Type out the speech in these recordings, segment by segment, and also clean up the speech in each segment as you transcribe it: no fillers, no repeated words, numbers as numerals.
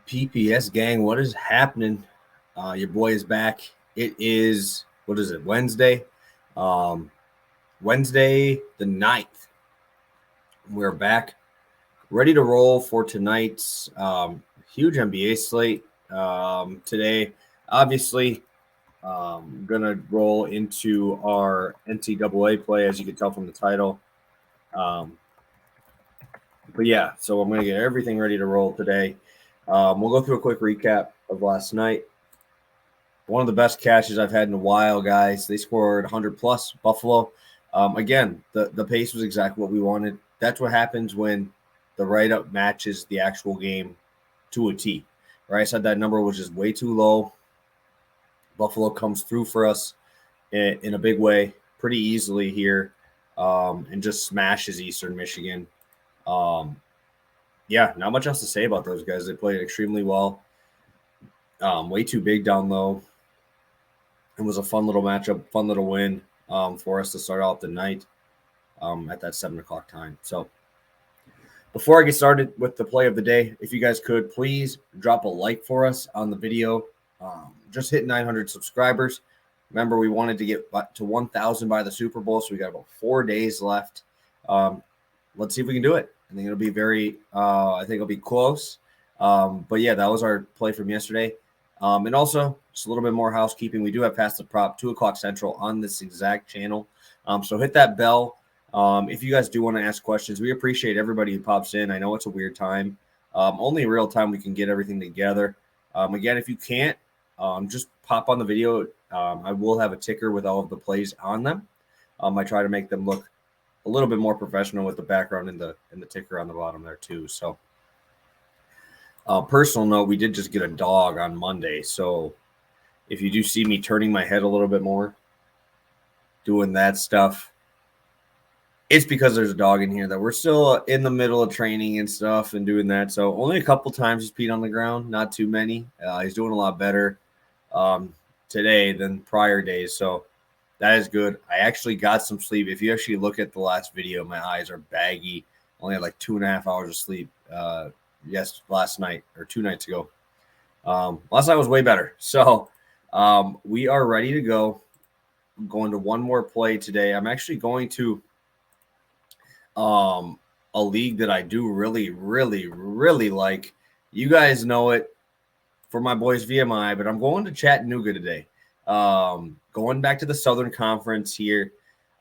PPS gang, what is happening? Your boy is back. It is, what is it, Wednesday? Um, Wednesday the 9th. We're back, ready to roll for tonight's huge NBA slate today. Obviously, going to roll into our NCAA play, as you can tell from the title. But yeah, so I'm going to get everything ready to roll today. We'll go through a quick recap of last night. One of the best catches I've had in a while, guys. They scored 100 plus, Buffalo. Again, the pace was exactly what we wanted. That's what happens when the write-up matches the actual game to a T. Right? I said that number was just way too low. Buffalo comes through for us in a big way pretty easily here and just smashes Eastern Michigan. Yeah, not much else to say about those guys. They played extremely well. Way too big down low. It was a fun little matchup, fun little win for us to start off the night at that 7 o'clock time. So before I get started with the play of the day, if you guys could, please drop a like for us on the video. Just hit 900 subscribers. Remember, we wanted to get to 1,000 by the Super Bowl, so we got about 4 days left. Let's see if we can do it. I think it'll be I think it'll be close. But yeah, that was our play from yesterday. And also, just a little bit more housekeeping. We do have Past the Prop, 2 o'clock Central on this exact channel. So hit that bell. If you guys do want to ask questions, we appreciate everybody who pops in. I know it's a weird time. Only real time we can get everything together. Again, if you can't, just pop on the video. I will have a ticker with all of the plays on them. I try to make them look a little bit more professional with the background and the ticker on the bottom there too. So personal note, we did just get a dog on Monday. So if you do see me turning my head a little bit more, doing that stuff, it's because there's a dog in here that we're still in the middle of training and stuff and doing that. So only a couple times he's peed on the ground, not too many. He's doing a lot better today than prior days. So that is good. I actually got some sleep. If you actually look at the last video, my eyes are baggy. Only had like 2.5 hours of sleep last night or 2 nights ago. Last night was way better. So we are ready to go. I'm going to one more play today. I'm actually going to a league that I do really, really, really like. You guys know it for my boys VMI, but I'm going to Chattanooga today. Going back to the Southern Conference here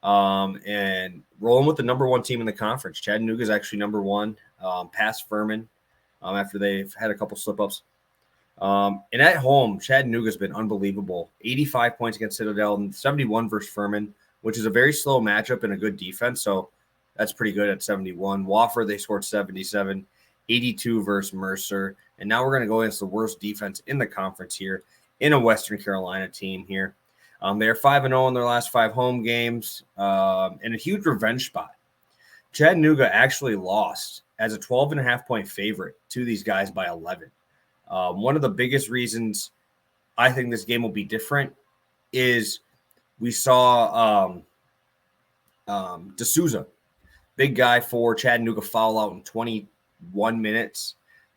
and rolling with the number 1 team in the conference. Chattanooga is actually number 1 past Furman after they've had a couple slip-ups. And at home, Chattanooga's been unbelievable. 85 points against Citadel and 71 versus Furman, which is a very slow matchup and a good defense. So that's pretty good at 71. Wofford, they scored 77, 82 versus Mercer. And now we're going to go against the worst defense in the conference here in a Western Carolina team here. They're 5-0 in their last 5 home games and a huge revenge spot. Chattanooga actually lost as a 12.5-point favorite to these guys by 11. One of the biggest reasons I think this game will be different is we saw D'Souza, big guy for Chattanooga, foul out in 21 minutes.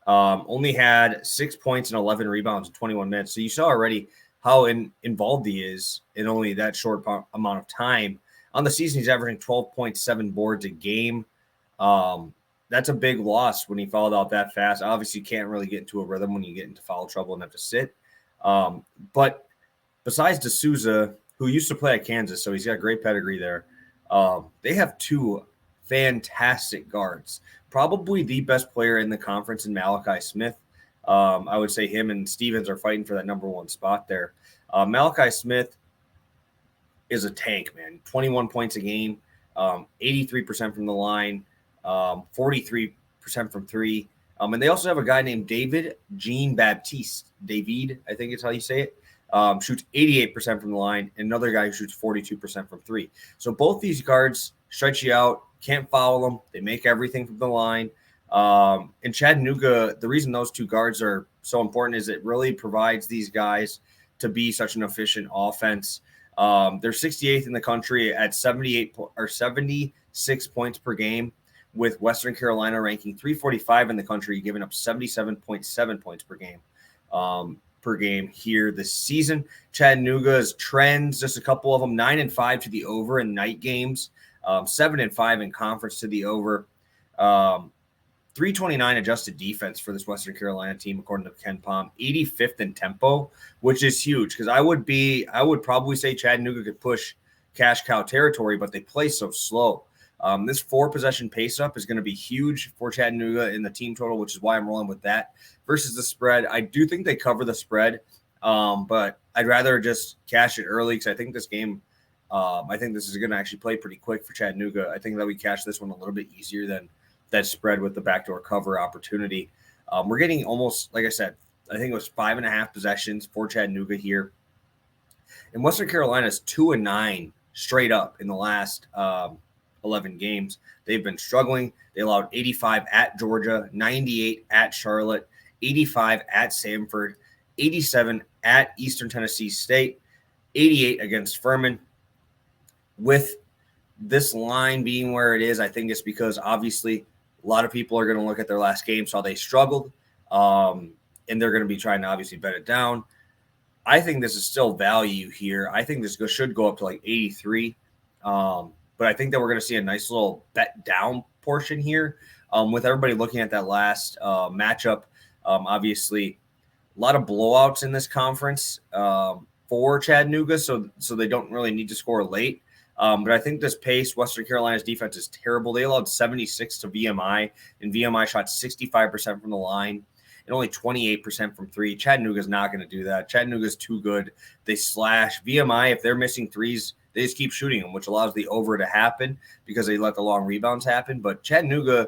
Only had 6 points and 11 rebounds in 21 minutes. So you saw already how involved he is in only that short amount of time. On the season, he's averaging 12.7 boards a game. That's a big loss when he fouled out that fast. Obviously, you can't really get into a rhythm when you get into foul trouble and have to sit. But besides D'Souza, who used to play at Kansas, so he's got great pedigree there, they have 2 fantastic guards. Probably the best player in the conference in Malachi Smith. I would say him and Stevens are fighting for that number 1 spot there. Malachi Smith is a tank, man. 21 points a game, 83% from the line, 43% from 3. And they also have a guy named David Jean-Baptiste. David, I think is how you say it. Shoots 88% from the line, and another guy who shoots 42% from 3. So both these guards stretch you out, can't foul them. They make everything from the line. In Chattanooga, the reason those 2 guards are so important is it really provides these guys to be such an efficient offense. They're 68th in the country at 76 points per game, with Western Carolina ranking 345 in the country, giving up 77.7 points per game here this season. Chattanooga's trends, just a couple of them, 9-5 to the over in night games, 7-5 in conference to the over. 329 adjusted defense for this Western Carolina team, according to Ken Pom, 85th in tempo, which is huge because I would probably say Chattanooga could push cash cow territory, but they play so slow. This 4-possession pace up is going to be huge for Chattanooga in the team total, which is why I'm rolling with that versus the spread. I do think they cover the spread, but I'd rather just cash it early because I think this game, I think this is going to actually play pretty quick for Chattanooga. I think that we cash this one a little bit easier than that spread with the backdoor cover opportunity. We're getting almost, like I said, I think it was 5.5 possessions for Chattanooga here. And Western Carolina's 2-9 straight up in the last 11 games. They've been struggling. They allowed 85 at Georgia, 98 at Charlotte, 85 at Samford, 87 at Eastern Tennessee State, 88 against Furman. With this line being where it is, I think it's because obviously a lot of people are going to look at their last game, saw they struggled, and they're going to be trying to obviously bet it down. I think this is still value here. I think this should go up to like 83, but I think that we're going to see a nice little bet down portion here with everybody looking at that last matchup. Obviously, a lot of blowouts in this conference for Chattanooga, so they don't really need to score late. But I think this pace, Western Carolina's defense is terrible. They allowed 76 to VMI, and VMI shot 65% from the line and only 28% from three. Chattanooga's not going to do that. Chattanooga's too good. They slash VMI. If they're missing threes, they just keep shooting them, which allows the over to happen because they let the long rebounds happen. But Chattanooga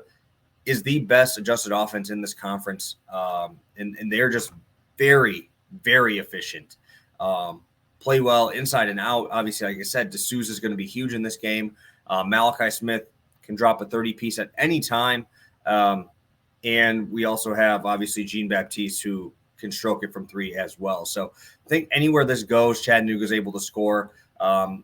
is the best adjusted offense in this conference, and they're just very, very efficient. Play well inside and out. Obviously, like I said, D'Souza is going to be huge in this game. Malachi Smith can drop a 30-piece at any time. And we also have, obviously, Jean-Baptiste, who can stroke it from three as well. So I think anywhere this goes, Chattanooga is able to score.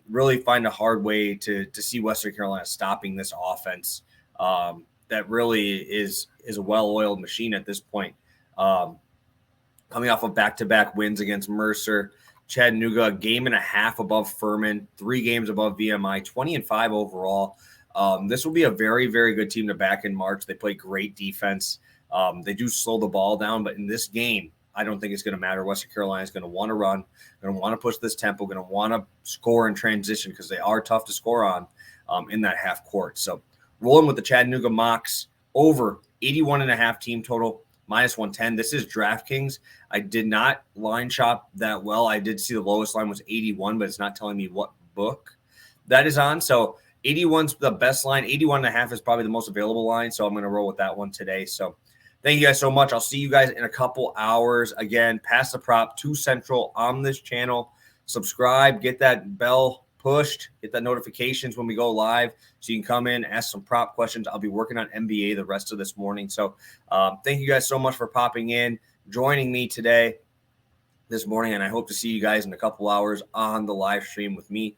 Really find a hard way to see Western Carolina stopping this offense that really is a well-oiled machine at this point. Coming off of back-to-back wins against Mercer, Chattanooga, a game and a half above Furman, 3 games above VMI, 20-5 overall. This will be a very, very good team to back in March. They play great defense. They do slow the ball down, but in this game, I don't think it's going to matter. Western Carolina is going to want to run, going to want to push this tempo, going to want to score in transition because they are tough to score on in that half court. So rolling with the Chattanooga mocks over 81.5 team total, -110. This is DraftKings. I did not line shop that well. I did see the lowest line was 81, but it's not telling me what book that is on. So 81's the best line. 81.5 is probably the most available line. So I'm going to roll with that one today. So thank you guys so much. I'll see you guys in a couple hours. Again, Pass the Prop 2 Central on this channel. Subscribe, get that bell pushed, get that notifications when we go live so you can come in, ask some prop questions. I'll be working on NBA the rest of this morning. So thank you guys so much for popping in, joining me this morning, and I hope to see you guys in a couple hours on the live stream with me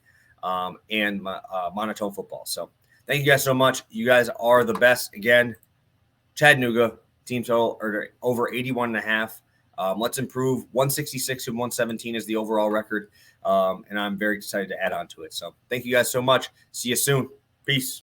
and my Monotone Football. So thank you guys so much. You guys are the best. Again, Chattanooga team total or over 81.5. Let's improve. 166 and 117 is the overall record. And I'm very excited to add on to it. So thank you guys so much. See you soon. Peace.